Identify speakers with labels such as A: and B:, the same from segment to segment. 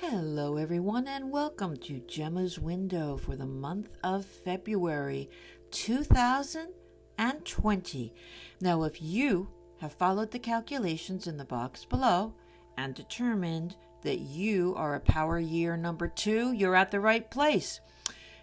A: Hello, everyone, and welcome to Jemma's Window for the month of February 2020. Now, if you have followed the calculations in the box below and determined that you are a power year number 2, you're at the right place.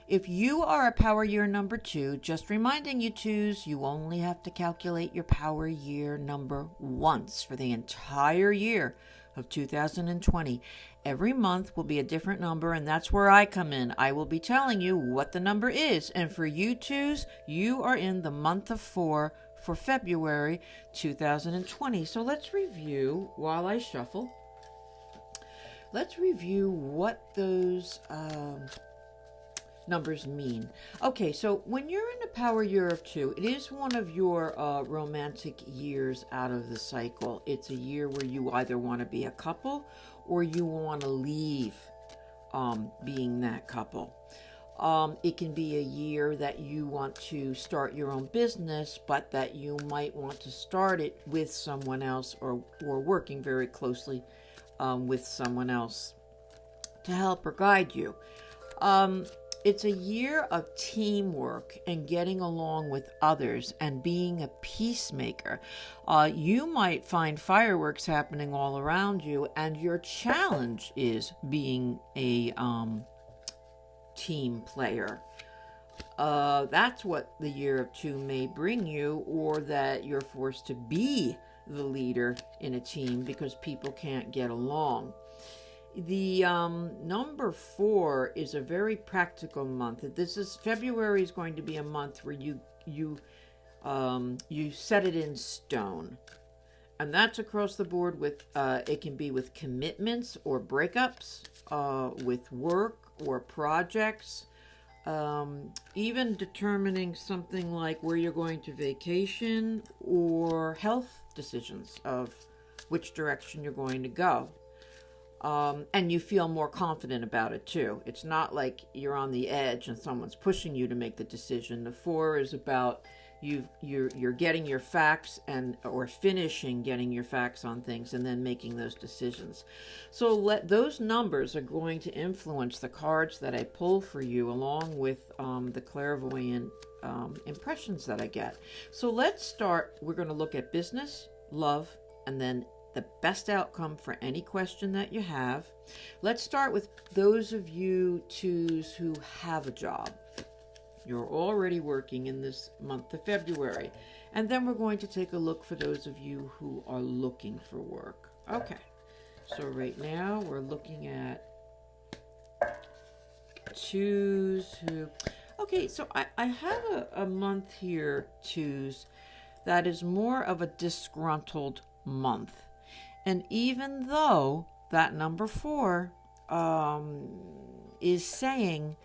A: If you are a power year number 2, just reminding you twos, you only have to calculate your power year number once for the entire year of 2020. Every month will be a different number, and that's where I come in. I will be telling you what the number is. And for you twos, you are in the month of 4 for February 2020. So let's review while I shuffle. Let's review what those numbers mean. Okay, so when you're in a power year of 2, it is one of your romantic years out of the cycle. It's a year where you either want to be a couple or you want to leave being that couple. It can be a year that you want to start your own business, but that you might want to start it with someone else or working very closely with someone else to help or guide you. It's a year of teamwork and getting along with others and being a peacemaker. You might find fireworks happening all around you, and your challenge is being a team player. That's what the year of 2 may bring you, or that you're forced to be the leader in a team because people can't get along. The number 4 is a very practical month. February is going to be a month where you set it in stone, and that's across the board. With it can be with commitments or breakups, with work or projects, even determining something like where you're going to vacation or health decisions of which direction you're going to go. And you feel more confident about it too. It's not like you're on the edge and someone's pushing you to make the decision. The 4 is about you're getting your facts or finishing getting your facts on things and then making those decisions. So those numbers are going to influence the cards that I pull for you, along with the clairvoyant impressions that I get. So let's start. We're going to look at business, love, and then the best outcome for any question that you have. Let's start with those of you twos who have a job. You're already working in this month of February. And then we're going to take a look for those of you who are looking for work. Okay, so right now we're looking at twos who... Okay, so I have a month here, twos, that is more of a disgruntled month. And even though that number 4 is saying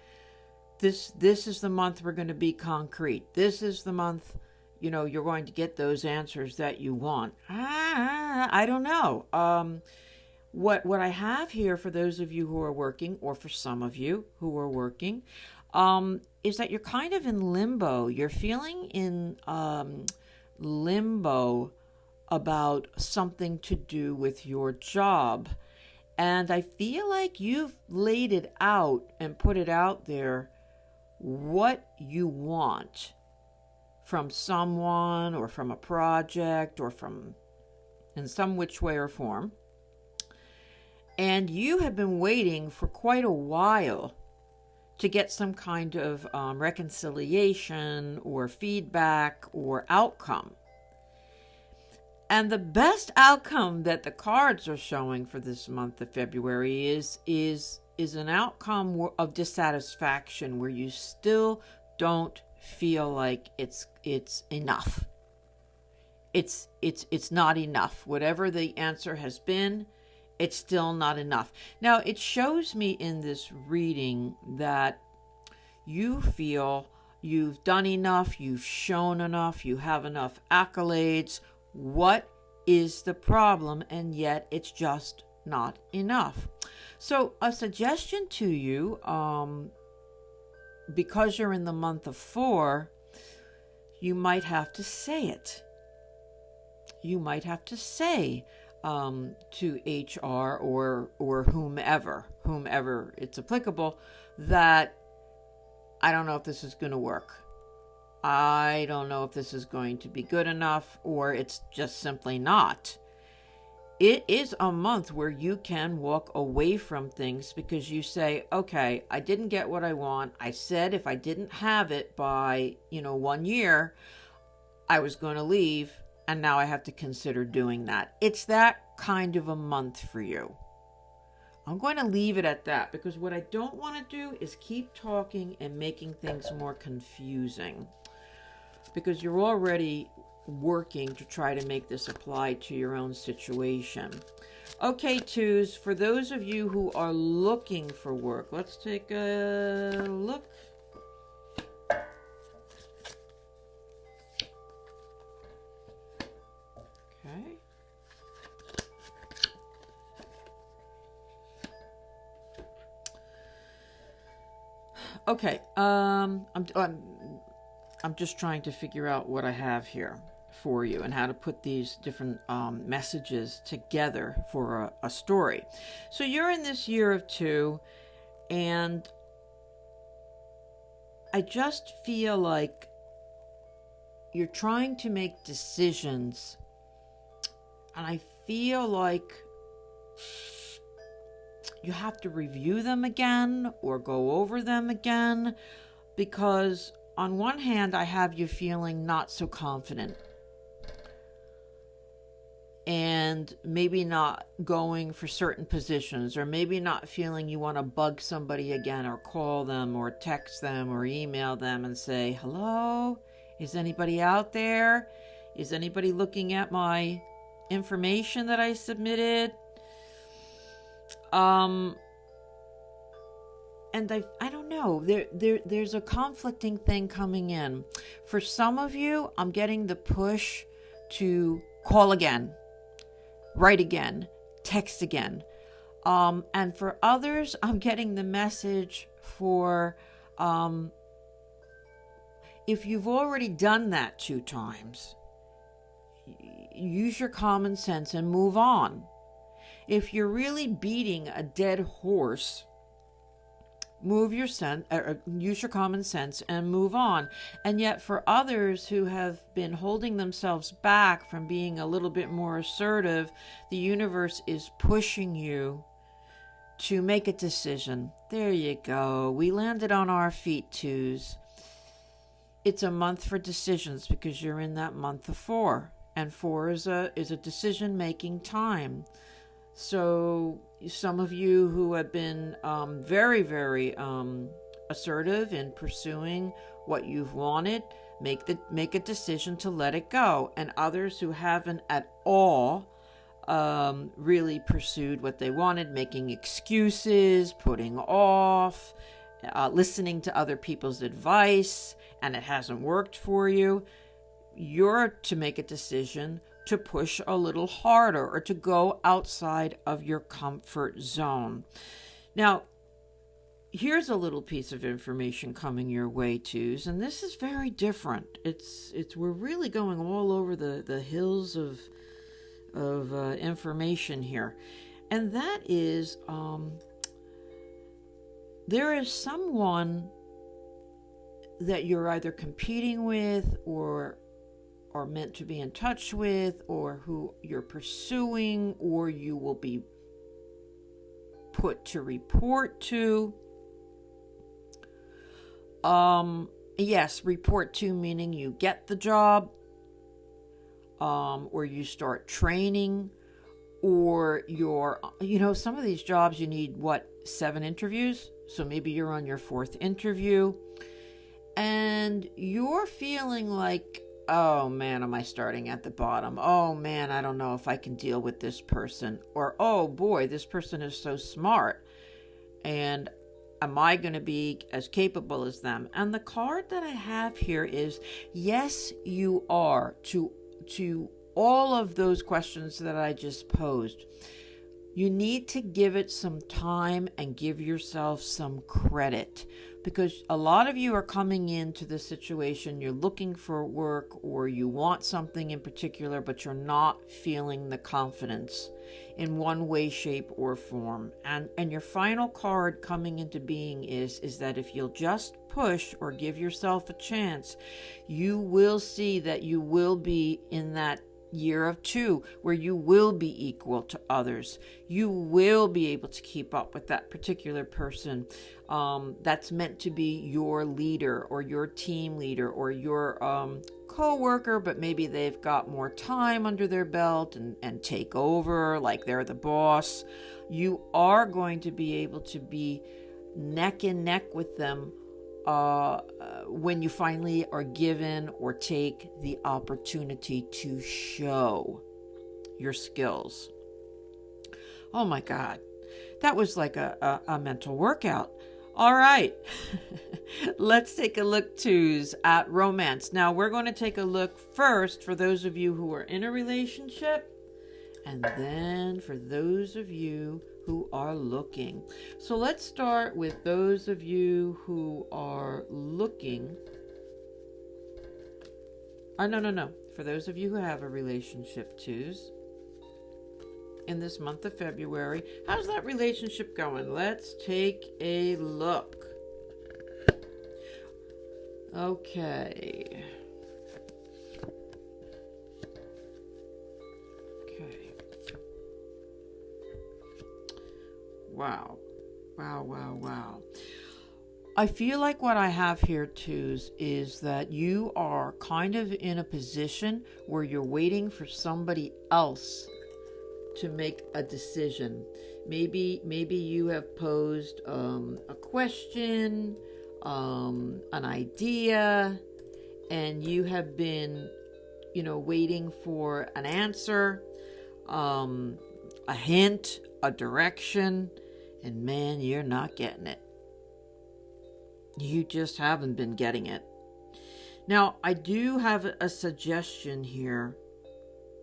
A: this is the month we're going to be concrete. This is the month, you're going to get those answers that you want. I don't know. What I have here for those of you who are working, or for some of you who are working, is that you're kind of in limbo. You're feeling in limbo about something to do with your job. And I feel like you've laid it out and put it out there what you want from someone or from a project or from in some which way or form. And you have been waiting for quite a while to get some kind of reconciliation or feedback or outcome. And the best outcome that the cards are showing for this month of February is an outcome of dissatisfaction, where you still don't feel like it's enough. It's not enough. Whatever the answer has been, it's still not enough. Now, it shows me in this reading that you feel you've done enough, you've shown enough, you have enough accolades. What is the problem? And yet it's just not enough. So a suggestion to you, because you're in the month of 4, you might have to say it. You might have to say, to HR or whomever it's applicable, that I don't know if this is going to work. I don't know if this is going to be good enough, or it's just simply not. It is a month where you can walk away from things because you say, okay, I didn't get what I want. I said if I didn't have it by, 1 year, I was going to leave, and now I have to consider doing that. It's that kind of a month for you. I'm going to leave it at that because what I don't want to do is keep talking and making things more confusing, because you're already working to try to make this apply to your own situation. Okay, twos, for those of you who are looking for work, let's take a look. Okay. Okay, I'm just trying to figure out what I have here for you and how to put these different messages together for a story. So you're in this year of 2, and I just feel like you're trying to make decisions, and I feel like you have to review them again or go over them again, because on one hand, I have you feeling not so confident and maybe not going for certain positions, or maybe not feeling you want to bug somebody again or call them or text them or email them and say, hello, is anybody out there? Is anybody looking at my information that I submitted? And I don't know, there's a conflicting thing coming in. For some of you, I'm getting the push to call again, write again, text again. And for others, I'm getting the message for, if you've already done that 2 times, use your common sense and move on. If you're really beating a dead horse, use your common sense and move on. And yet for others who have been holding themselves back from being a little bit more assertive, the universe is pushing you to make a decision. There you go. We landed on our feet, twos. It's a month for decisions because you're in that month of 4. And 4 is a decision-making time. So some of you who have been very, very assertive in pursuing what you've wanted, make a decision to let it go. And others who haven't at all really pursued what they wanted, making excuses, putting off, listening to other people's advice, and it hasn't worked for you, you're to make a decision to push a little harder or to go outside of your comfort zone. Now, here's a little piece of information coming your way, twos, and this is very different. We're really going all over the hills of information here, and that is there is someone that you're either competing with or meant to be in touch with, or who you're pursuing, or you will be put to report to. Yes, report to meaning you get the job, or you start training, or some of these jobs you need 7 interviews, so maybe you're on your 4th interview, and you're feeling like, oh man, am I starting at the bottom? Oh man, I don't know if I can deal with this person. Or, oh boy, this person is so smart, and am I going to be as capable as them? And the card that I have here is, yes, you are, to all of those questions that I just posed. You need to give it some time and give yourself some credit, because a lot of you are coming into this situation, you're looking for work or you want something in particular, but you're not feeling the confidence in one way, shape, or form. And your final card coming into being is that if you'll just push or give yourself a chance, you will see that you will be in that year of 2 where you will be equal to others. You will be able to keep up with that particular person that's meant to be your leader or your team leader or your co-worker, but maybe they've got more time under their belt and take over like they're the boss. You are going to be able to be neck and neck with them when you finally are given or take the opportunity to show your skills. Oh my God, that was like a mental workout. All right, let's take a look, twos, at romance. Now we're going to take a look first for those of you who are in a relationship, and then for those of you who are looking. So let's start with those of you who are looking. No. For those of you who have a relationship, twos, in this month of February, how's that relationship going? Let's take a look. Okay. Wow. I feel like what I have here, twos, is that you are kind of in a position where you're waiting for somebody else to make a decision. Maybe you have posed a question, an idea, and you have been, waiting for an answer, a hint, a direction, and man, you're not getting it. You just haven't been getting it. Now, I do have a suggestion here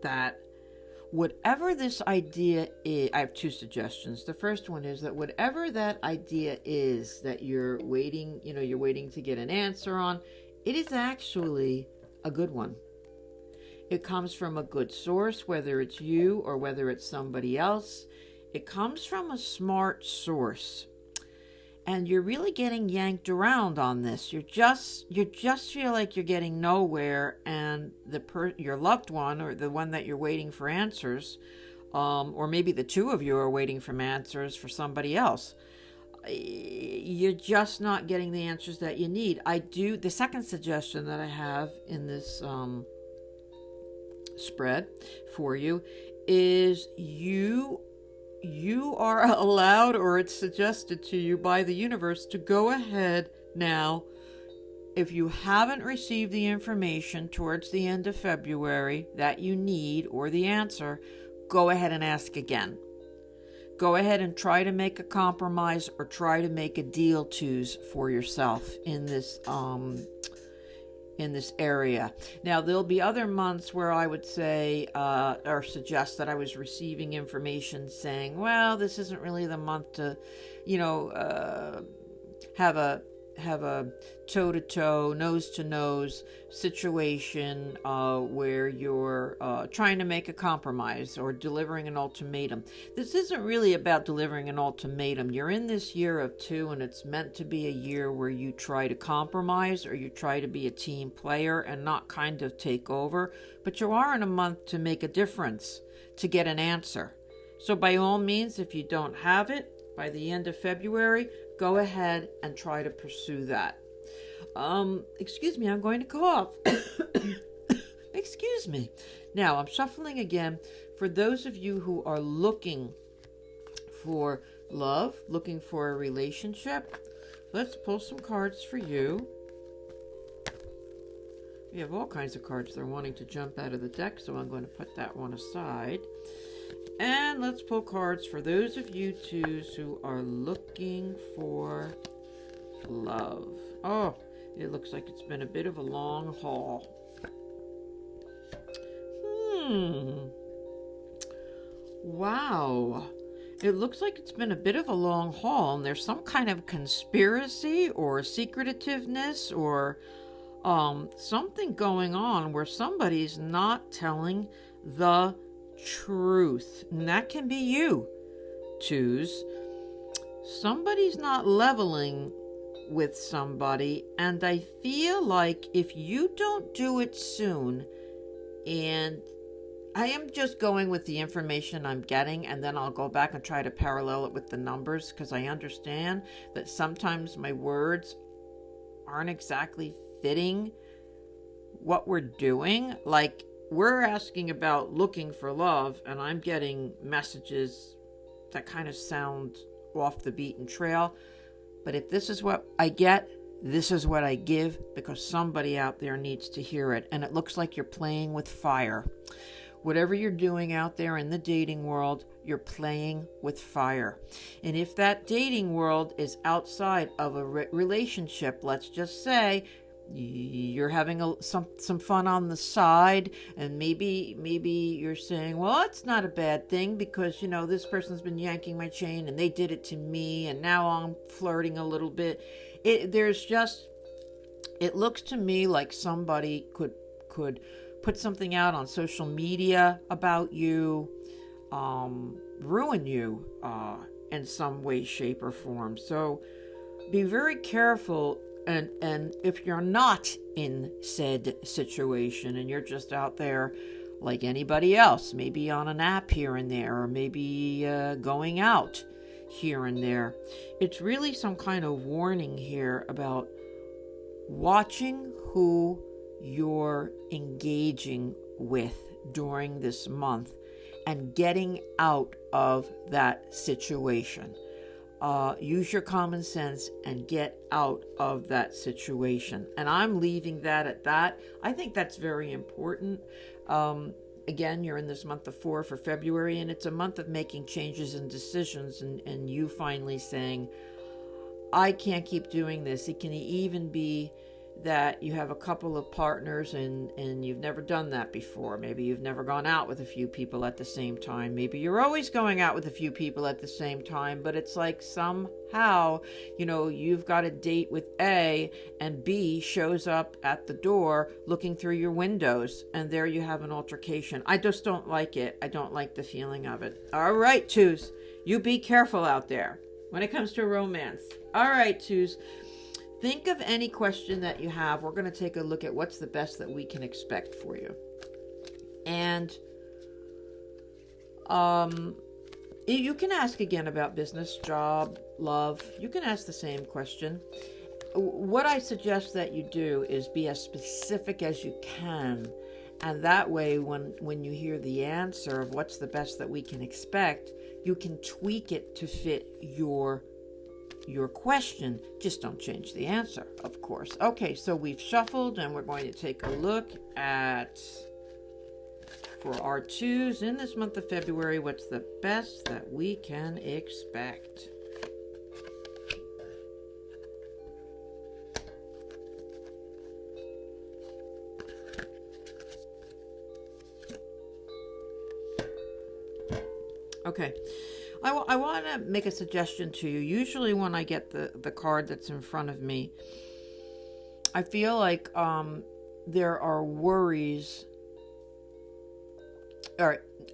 A: that whatever this idea is, I have two suggestions. The first one is that whatever that idea is that you're waiting, you're waiting to get an answer on, it is actually a good one. It comes from a good source, whether it's you or whether it's somebody else. It comes from a smart source. And you're really getting yanked around on this. You just feel like you're getting nowhere, and your loved one, or the one that you're waiting for answers, or maybe the two of you are waiting for answers for somebody else. You're just not getting the answers that you need. The second suggestion that I have in this spread for you is you are allowed, or it's suggested to you by the universe, to go ahead now. If you haven't received the information towards the end of February that you need, or the answer, go ahead and ask again. Go ahead and try to make a compromise or try to make a deal for yourself in this area. Now, there'll be other months where I would say or suggest that I was receiving information saying, well, this isn't really the month to, have a toe-to-toe, nose-to-nose situation where you're trying to make a compromise or delivering an ultimatum. This isn't really about delivering an ultimatum. You're in this year of 2, and it's meant to be a year where you try to compromise or you try to be a team player and not kind of take over. But you are in a month to make a difference, to get an answer. So by all means, if you don't have it by the end of February, go ahead and try to pursue that. Excuse me, I'm going to cough. Excuse me. Now, I'm shuffling again. For those of you who are looking for love, looking for a relationship, let's pull some cards for you. We have all kinds of cards that are wanting to jump out of the deck, so I'm going to put that one aside. And let's pull cards for those of you twos who are looking for love. Oh, it looks like it's been a bit of a long haul. Wow. It looks like it's been a bit of a long haul, and there's some kind of conspiracy or secretiveness or something going on where somebody's not telling the truth. And that can be you, twos. Somebody's not leveling with somebody, and I feel like if you don't do it soon, and I am just going with the information I'm getting, and then I'll go back and try to parallel it with the numbers, because I understand that sometimes my words aren't exactly fitting what we're doing. Like, we're asking about looking for love, and I'm getting messages that kind of sound off the beaten trail. But if this is what I get, this is what I give, because somebody out there needs to hear it. And it looks like you're playing with fire. Whatever you're doing out there in the dating world, you're playing with fire. And if that dating world is outside of a relationship, let's just say you're having some fun on the side, and maybe you're saying, well, it's not a bad thing because, this person's been yanking my chain and they did it to me, and now I'm flirting a little bit. It looks to me like somebody could put something out on social media about you, ruin you in some way, shape, or form. So be very careful. And if you're not in said situation and you're just out there like anybody else, maybe on an app here and there, or maybe going out here and there, it's really some kind of warning here about watching who you're engaging with during this month and getting out of that situation. Use your common sense and get out of that situation. And I'm leaving that at that. I think that's very important. Again, you're in this month of 4 for February, and it's a month of making changes and decisions, and you finally saying, I can't keep doing this. It can even be that you have a couple of partners and you've never done that before. Maybe you've never gone out with a few people at the same time. Maybe you're always going out with a few people at the same time, but it's like somehow, you've got a date with A and B shows up at the door looking through your windows, and there you have an altercation. I just don't like it. I don't like the feeling of it. All right, twos, you be careful out there when it comes to romance. All right, twos. Think of any question that you have. We're going to take a look at what's the best that we can expect for you. And you can ask again about business, job, love. You can ask the same question. What I suggest that you do is be as specific as you can. And that way, when you hear the answer of what's the best that we can expect, you can tweak it to fit your question. Just don't change the answer, of course. Okay, so we've shuffled, and we're going to take a look at, for our twos in this month of February, what's the best that we can expect. Okay. I want to make a suggestion to you. Usually when I get the card that's in front of me, I feel like there are worries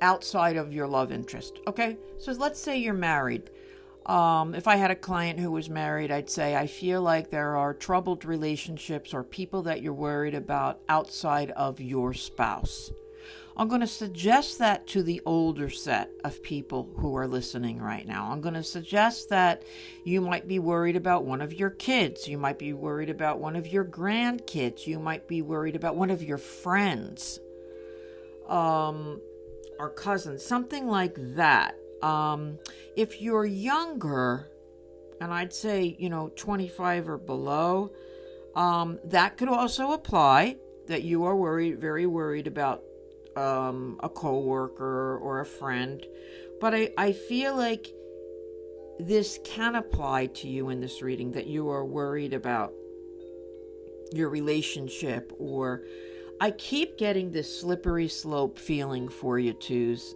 A: outside of your love interest. Okay? So let's say you're married. If I had a client who was married, I'd say, I feel like there are troubled relationships or people that you're worried about outside of your spouse. I'm going to suggest that to the older set of people who are listening right now. I'm going to suggest that you might be worried about one of your kids. You might be worried about one of your grandkids. You might be worried about one of your friends or cousins, something like that. If you're younger, and I'd say, 25 or below, that could also apply, that you are very worried about a coworker or a friend. But I feel like this can apply to you in this reading, that you are worried about your relationship, or I keep getting this slippery slope feeling for you, twos.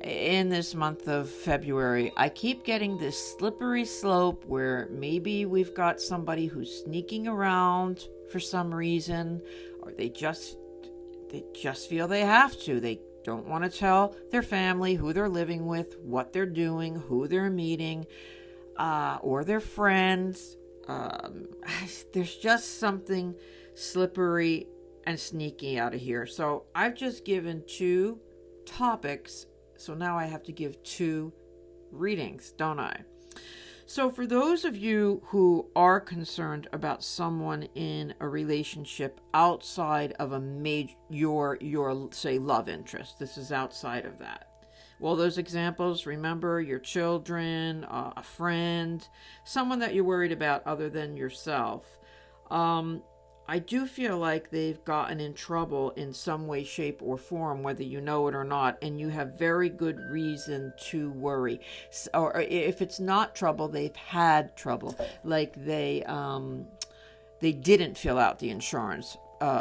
A: in this month of February, I keep getting this slippery slope where maybe we've got somebody who's sneaking around for some reason, or they just feel they have to. They don't want to tell their family who they're living with, what they're doing, who they're meeting, or their friends. There's just something slippery and sneaky out of here. So I've just given 2 topics. So now I have to give 2 readings, don't I? So for those of you who are concerned about someone in a relationship outside of your say love interest, this is outside of that. Well, those examples, remember your children, a friend, someone that you're worried about other than yourself. I do feel like they've gotten in trouble in some way, shape, or form, whether you know it or not, and you have very good reason to worry. Or if it's not trouble, they've had trouble. Like they didn't fill out the insurance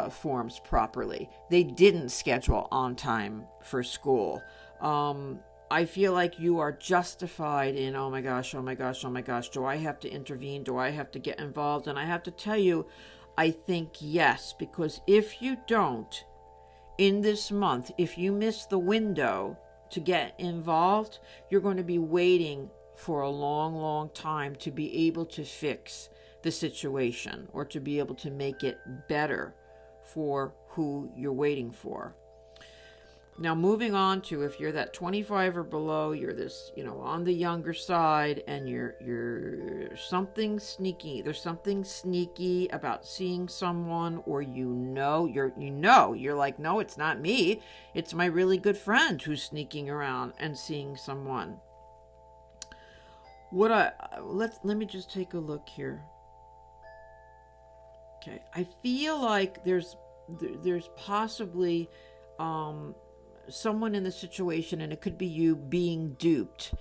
A: forms properly. They didn't schedule on time for school. I feel like you are justified in, oh my gosh, do I have to intervene? Do I have to get involved? And I have to tell you, I think yes, because if you don't, in this month, if you miss the window to get involved, you're going to be waiting for a long, long time to be able to fix the situation or to be able to make it better for who you're waiting for. Now, moving on to if you're that 25 or below, you're this, on the younger side, and you're something sneaky. There's something sneaky about seeing someone, or you're like, no, it's not me. It's my really good friend who's sneaking around and seeing someone. Let me just take a look here. Okay, I feel like there's possibly someone in the situation, and it could be you, being duped,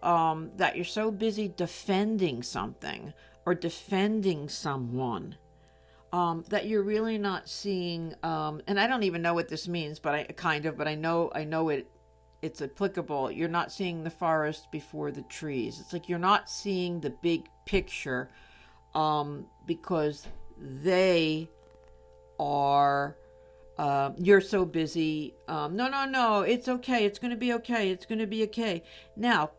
A: that you're so busy defending something or defending someone that you're really not seeing, and I don't even know what this means, but I know it's applicable. You're not seeing the forest before the trees. It's like you're not seeing the big picture because they are you're so busy. No, it's okay. It's going to be okay. It's going to be okay. Now,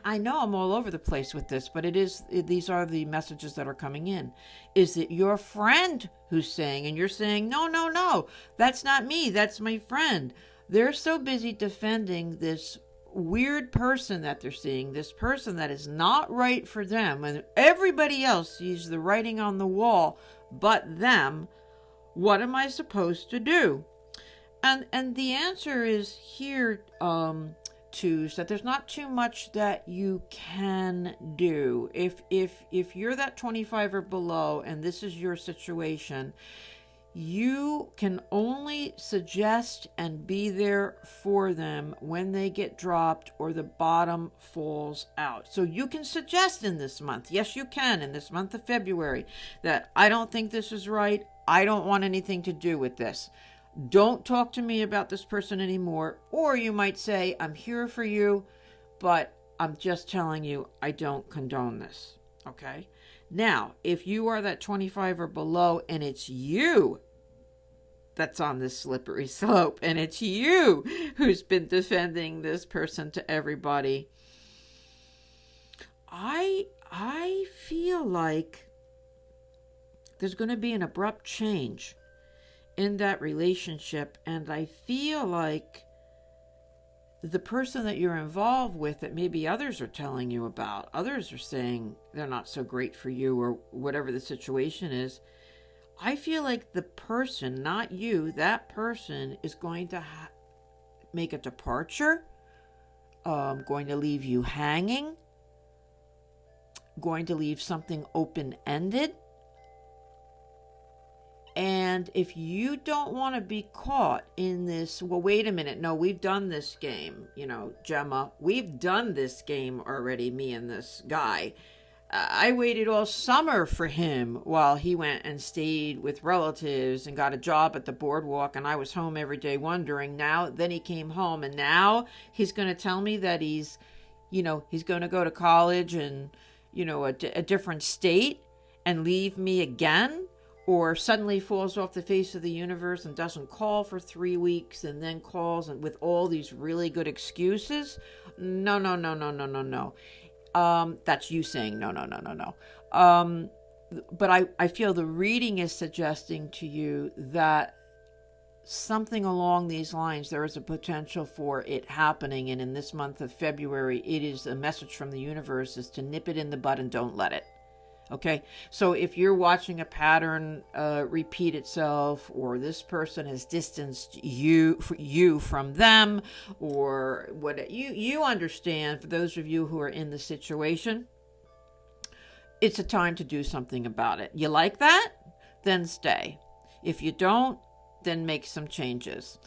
A: I know I'm all over the place with this, but these are the messages that are coming in. Is it your friend who's saying, and you're saying, no, that's not me. That's my friend. They're so busy defending this weird person that they're seeing, this person that is not right for them, and everybody else sees the writing on the wall but them. What am I supposed to do? And the answer is here, that there's not too much that you can do. If you're that 25 or below and this is your situation, you can only suggest and be there for them when they get dropped or the bottom falls out. So you can suggest in this month, yes you can, in this month of February, that I don't think this is right. I don't want anything to do with this. Don't talk to me about this person anymore. Or you might say, I'm here for you, but I'm just telling you I don't condone this. Okay? Now, if you are that 25 or below and it's you that's on this slippery slope and it's you who's been defending this person to everybody, I feel like there's going to be an abrupt change in that relationship, and I feel like the person that you're involved with that maybe others are telling you about, others are saying they're not so great for you or whatever the situation is, I feel like the person, not you, that person is going to make a departure, going to leave you hanging, going to leave something open-ended. And if you don't want to be caught in this, well, wait a minute, no, we've done this game, Jemma, we've done this game already, me and this guy. I waited all summer for him while he went and stayed with relatives and got a job at the boardwalk, and I was home every day wondering. Now, then he came home, and now he's going to tell me that he's going to go to college in, a different state and leave me again, or suddenly falls off the face of the universe and doesn't call for 3 weeks and then calls and with all these really good excuses. No, no, no, no, no, no, no. That's you saying no, no, no, no, no. But I feel the reading is suggesting to you that something along these lines, there is a potential for it happening. And in this month of February, it is a message from the universe is to nip it in the bud and don't let it. Okay, so if you're watching a pattern repeat itself, or this person has distanced you from them, or what you understand, for those of you who are in the situation, it's a time to do something about it. You like that? Then stay. If you don't, then make some changes.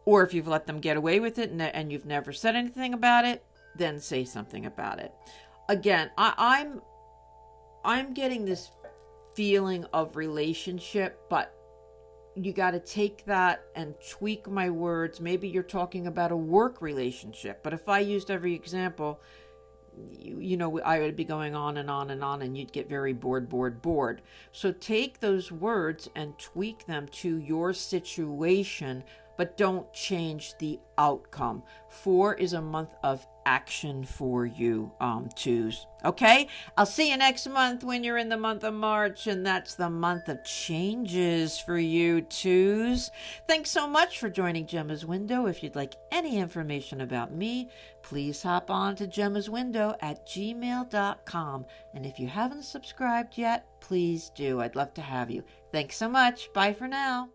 A: Or if you've let them get away with it and you've never said anything about it, then say something about it. Again, I'm getting this feeling of relationship, but you got to take that and tweak my words. Maybe you're talking about a work relationship, but if I used every example, I would be going on and on and on, and you'd get very bored. So take those words and tweak them to your situation, but don't change the outcome. 4 is a month of action for you, twos. Okay? I'll see you next month when you're in the month of March, and that's the month of changes for you, twos. Thanks so much for joining Gemma's Window. If you'd like any information about me, please hop on to gemmaswindow@gmail.com. And if you haven't subscribed yet, please do. I'd love to have you. Thanks so much. Bye for now.